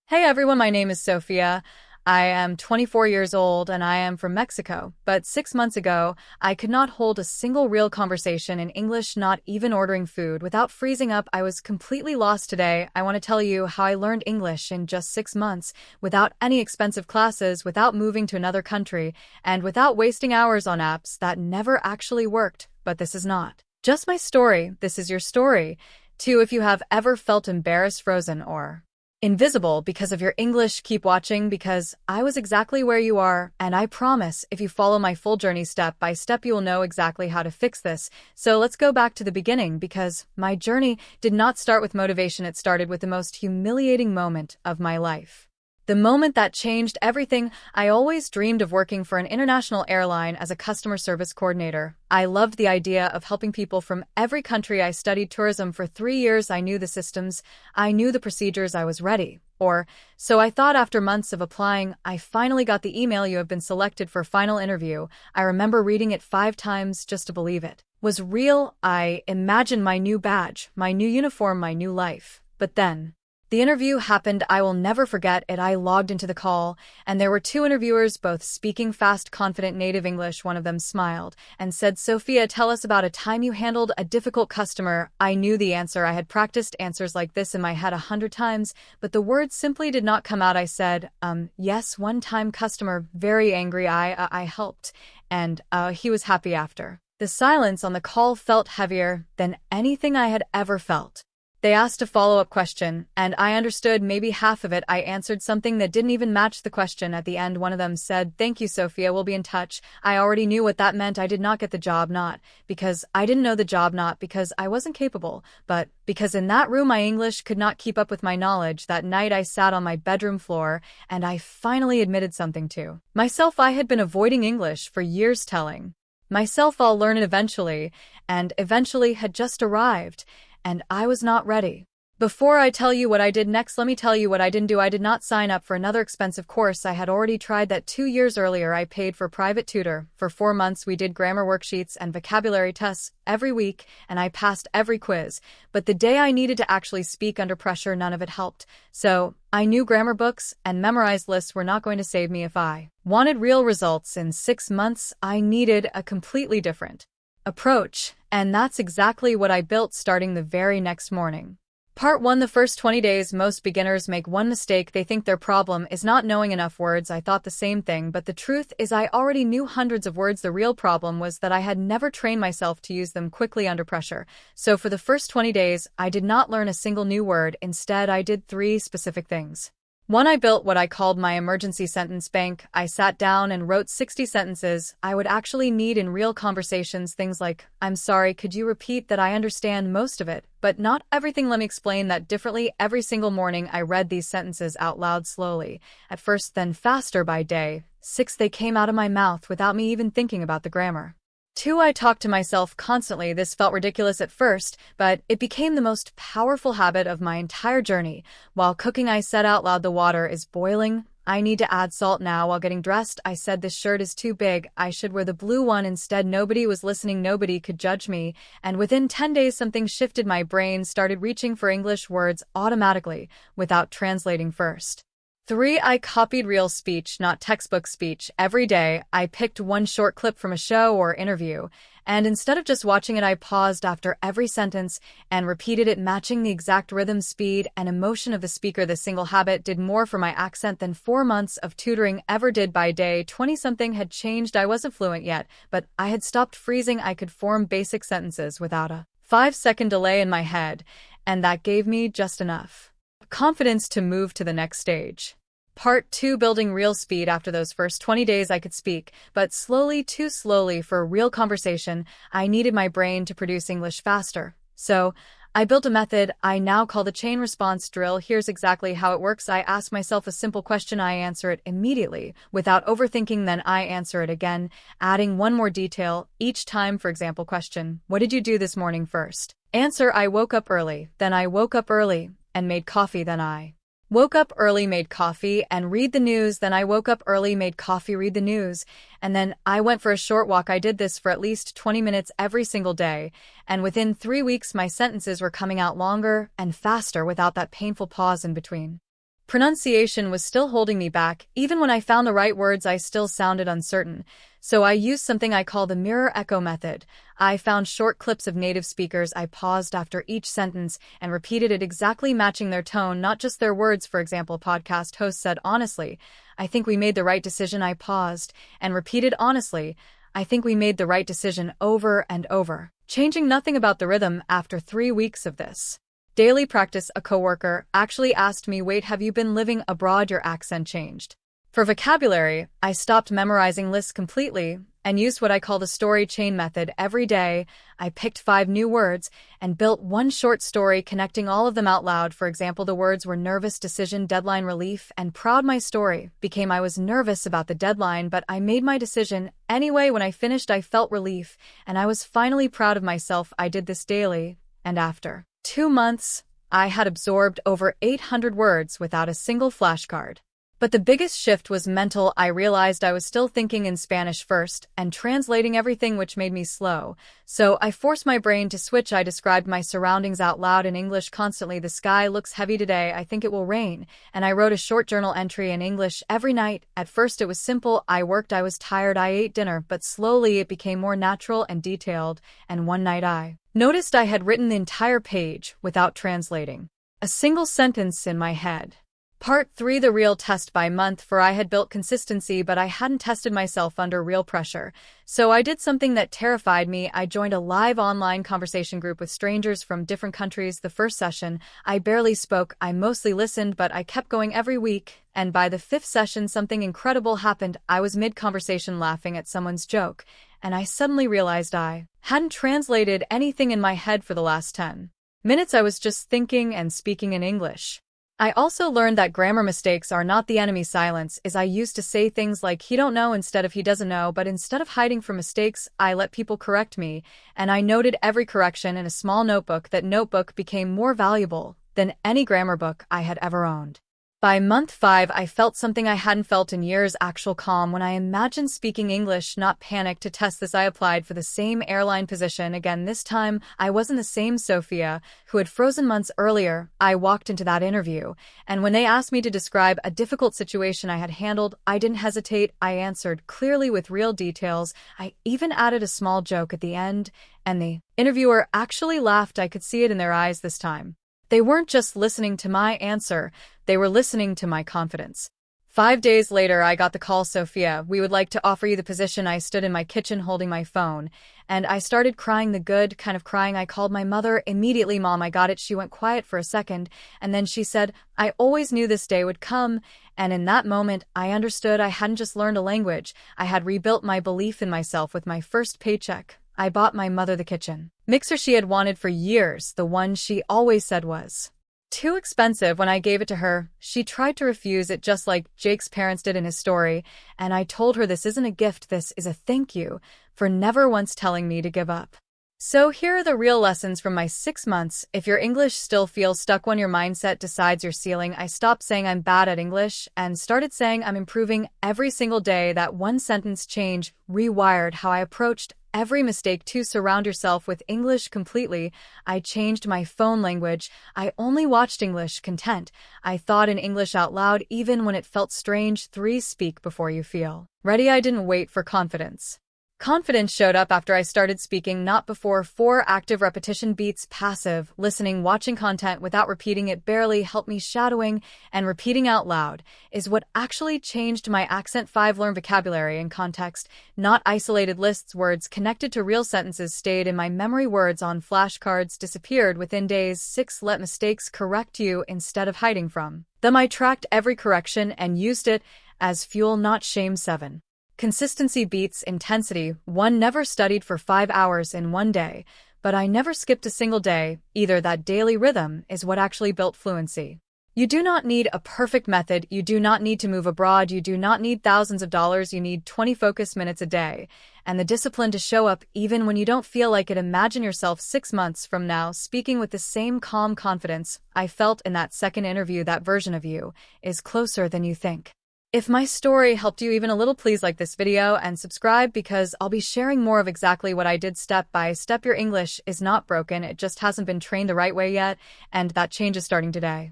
Hey everyone, my name is Sophia. I am 24 years old and I am from Mexico. But 6 months ago, I could not hold a single real conversation in English, not even ordering food, without freezing up. I was completely lost today. I want to tell you how I learned English in just 6 months, without any expensive classes, without moving to another country, and without wasting hours on apps that never actually worked. But this is not just my story. This is your story, too. If you have ever felt embarrassed, frozen, or invisible because of your English, keep watching because I was exactly where you are, and I promise if you follow my full journey step by step, you will know exactly how to fix this. So let's go back to the beginning because my journey did not start with motivation. It started with the most humiliating moment of my life. The moment that changed everything. I always dreamed of working for an international airline as a customer service coordinator. I loved the idea of helping people from every country. I studied tourism for 3 years. I knew the systems. I knew the procedures. I was ready. Or so I thought. After months of applying, I finally got the email: "You have been selected for final interview." I remember reading it 5 times just to believe it was real. I imagined my new badge, my new uniform, my new life. But then the interview happened. I will never forget it. I logged into the call, and there were two interviewers, both speaking fast, confident native English. One of them smiled and said, "Sophia, tell us about a time you handled a difficult customer." I knew the answer. I had practiced answers like this in my head 100 times, but the words simply did not come out. I said, yes, one time customer, very angry. I helped, and he was happy after. The silence on the call felt heavier than anything I had ever felt. They asked a follow-up question, and I understood maybe half of it. I answered something that didn't even match the question. At the end, one of them said, "Thank you, Sophia, we'll be in touch." I already knew what that meant. I did not get the job, not because I didn't know the job, not because I wasn't capable, but because in that room my English could not keep up with my knowledge. That night I sat on my bedroom floor, and I finally admitted something to myself. I had been avoiding English for years, telling myself I'll learn it eventually, and eventually had just arrived. And I was not ready. Before I tell you what I did next, let me tell you what I didn't do. I did not sign up for another expensive course. I had already tried that 2 years earlier. I paid for a private tutor. For 4 months, we did grammar worksheets and vocabulary tests every week, and I passed every quiz. But the day I needed to actually speak under pressure, none of it helped. So I knew grammar books and memorized lists were not going to save me. If I wanted real results in 6 months, I needed a completely different approach, and that's exactly what I built starting the very next morning. Part 1: The first 20 days. Most beginners make one mistake. They think their problem is not knowing enough words. I thought the same thing, but the truth is I already knew hundreds of words. The real problem was that I had never trained myself to use them quickly under pressure. So for the first 20 days, I did not learn a single new word. Instead, I did 3 specific things. 1. I built what I called my emergency sentence bank. I sat down and wrote 60 sentences I would actually need in real conversations. Things like, "I'm sorry, could you repeat that?" I understand most of it, but not everything. Let me explain that differently. Every single morning, I read these sentences out loud, slowly. At first, then faster. By day 6, they came out of my mouth without me even thinking about the grammar. 2. I talked to myself constantly. This felt ridiculous at first, but it became the most powerful habit of my entire journey. While cooking, I said out loud, "The water is boiling. I need to add salt now." While getting dressed, I said, "This shirt is too big. I should wear the blue one instead." Nobody was listening. Nobody could judge me. And within 10 days, something shifted. My brain started reaching for English words automatically, without translating first. 3. I copied real speech, not textbook speech. Every day, I picked one short clip from a show or interview, and instead of just watching it, I paused after every sentence and repeated it, matching the exact rhythm, speed, and emotion of the speaker. This single habit did more for my accent than 4 months of tutoring ever did. By day 20, something had changed. I wasn't fluent yet, but I had stopped freezing. I could form basic sentences without a 5-second delay in my head, and that gave me just enough confidence to move to the next stage. Part 2: Building real speed. After those first 20 days, I could speak, but slowly, too slowly for a real conversation. I needed my brain to produce English faster. So I built a method I now call the chain response drill. Here's exactly how it works. I ask myself a simple question. I answer it immediately, without overthinking. Then I answer it again, adding one more detail each time. For example, question, "What did you do this morning?" First answer, "I woke up early." Then I woke up early and made coffee. Then I woke up early, made coffee, and read the news. Then I woke up early, made coffee, read the news. And then I went for a short walk. I did this for at least 20 minutes every single day. And within 3 weeks, my sentences were coming out longer and faster without that painful pause in between. Pronunciation was still holding me back. Even when I found the right words, I still sounded uncertain. So I used something I call the mirror echo method. I found short clips of native speakers. I paused after each sentence and repeated it exactly matching their tone, not just their words. For example, podcast host said, "Honestly, I think we made the right decision." I paused and repeated, "Honestly, I think we made the right decision," over and over, changing nothing about the rhythm. After 3 weeks of this daily practice, a coworker actually asked me, "Wait, have you been living abroad? Your accent changed." For vocabulary, I stopped memorizing lists completely and used what I call the story chain method. Every day, I picked 5 new words and built one short story connecting all of them out loud. For example, the words were nervous, decision, deadline, relief, and proud. My story became, I was nervous about the deadline, but I made my decision anyway. When I finished, I felt relief, and I was finally proud of myself. I did this daily, and after 2 months, I had absorbed over 800 words without a single flashcard. But the biggest shift was mental. I realized I was still thinking in Spanish first and translating everything, which made me slow. So I forced my brain to switch. I described my surroundings out loud in English constantly. "The sky looks heavy today. I think it will rain." And I wrote a short journal entry in English every night. At first it was simple. I worked, I was tired, I ate dinner, but slowly it became more natural and detailed. And one night I noticed I had written the entire page without translating a single sentence in my head. Part 3: The real test. By month 4, I had built consistency, but I hadn't tested myself under real pressure. So I did something that terrified me. I joined a live online conversation group with strangers from different countries. The first session, I barely spoke. I mostly listened, but I kept going every week. And by the 5th session, something incredible happened. I was mid-conversation laughing at someone's joke, and I suddenly realized I hadn't translated anything in my head for the last 10 minutes. I was just thinking and speaking in English. I also learned that grammar mistakes are not the enemy. Silence is. I used to say things like "he don't know" instead of "he doesn't know," but instead of hiding from mistakes, I let people correct me, and I noted every correction in a small notebook. That notebook became more valuable than any grammar book I had ever owned. By month 5, I felt something I hadn't felt in years: actual calm. When I imagined speaking English, not panic. To test this, I applied for the same airline position again. This time, I wasn't the same Sophia who had frozen months earlier. I walked into that interview, and when they asked me to describe a difficult situation I had handled, I didn't hesitate. I answered clearly with real details. I even added a small joke at the end, and the interviewer actually laughed. I could see it in their eyes this time. They weren't just listening to my answer, they were listening to my confidence. 5 days later, I got the call: "Sophia, we would like to offer you the position." I stood in my kitchen holding my phone, and I started crying, the good kind of crying. I called my mother immediately. "Mom, I got it." She went quiet for a second, and then she said, "I always knew this day would come." And in that moment, I understood I hadn't just learned a language, I had rebuilt my belief in myself. With my first paycheck, I bought my mother the kitchen mixer she had wanted for years, the one she always said was too expensive. When I gave it to her, she tried to refuse it, just like Jake's parents did in his story, and I told her, "This isn't a gift, this is a thank you for never once telling me to give up." So here are the real lessons from my 6 months. If your English still feels stuck when your mindset decides your ceiling, I stopped saying "I'm bad at English" and started saying "I'm improving every single day." That one sentence change rewired how I approached every mistake. To surround yourself with English completely, I changed my phone language. I only watched English content. I thought in English out loud even when it felt strange. 3. Speak before you feel ready. I didn't wait for confidence. Confidence showed up after I started speaking, not before. 4. Active repetition beats passive listening. Watching content without repeating it barely helped me. Shadowing and repeating out loud is what actually changed my accent. 5. Learn vocabulary in context, not isolated lists. Words connected to real sentences stayed in my memory. Words on flashcards disappeared within days. 6. Let mistakes correct you instead of hiding from them. I tracked every correction and used it as fuel, not shame. 7. Consistency beats intensity. 1. Never studied for 5 hours in one day, but I never skipped a single day either. That daily rhythm is what actually built fluency. You do not need a perfect method. You do not need to move abroad. You do not need thousands of dollars. You need 20 focused minutes a day and the discipline to show up even when you don't feel like it. Imagine yourself 6 months from now speaking with the same calm confidence I felt in that second interview. That version of you is closer than you think. If my story helped you even a little, please like this video and subscribe, because I'll be sharing more of exactly what I did step by step. Your English is not broken, it just hasn't been trained the right way yet, and that change is starting today.